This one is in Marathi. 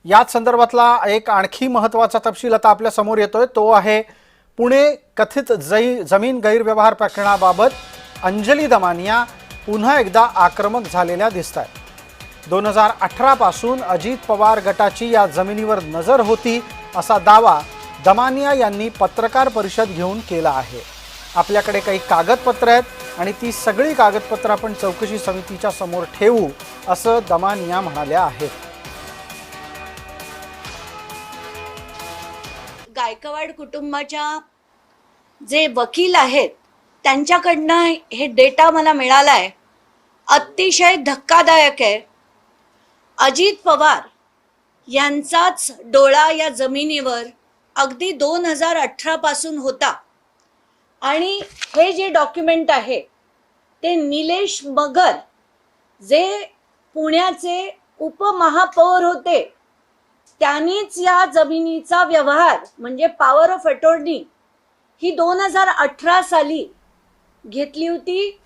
याच संदर्भातला एक आणखी महत्त्वाचा तपशील आता आपल्या समोर येतोय, तो आहे पुणे कथित जमीन गैरव्यवहार प्रकरणाबाबत अंजली दमानिया पुन्हा एकदा आक्रमक झालेल्या दिसत आहेत। 2018 पासून अजित पवार गटाची या जमिनीवर नजर होती असा दावा दमानिया यांनी पत्रकार परिषद घेऊन केला आहे। आपल्याकडे काही कागदपत्र आहेत आणि ती सगळी कागदपत्र आपण चौकशी समितीच्या समोर ठेवू असं दमानिया म्हणाल्या आहेत। गायकवाड कुटुंबाच्या जे वकील आहेत त्यांच्याकडनं हे डेटा मला मिळालाय, अतिशय धक्कादायक आहे। अजित पवार यांचाच डोळा या जमिनीवर अगदी 2018 पासून होता आणि हे जे डॉक्युमेंट आहे ते निलेश मगर जे पुण्याचे उपमहापौर होते त्यांनीच या जमिनीचा व्यवहार म्हणजे पॉवर ऑफ अटॉर्नी ही 2018 साली घेतली होती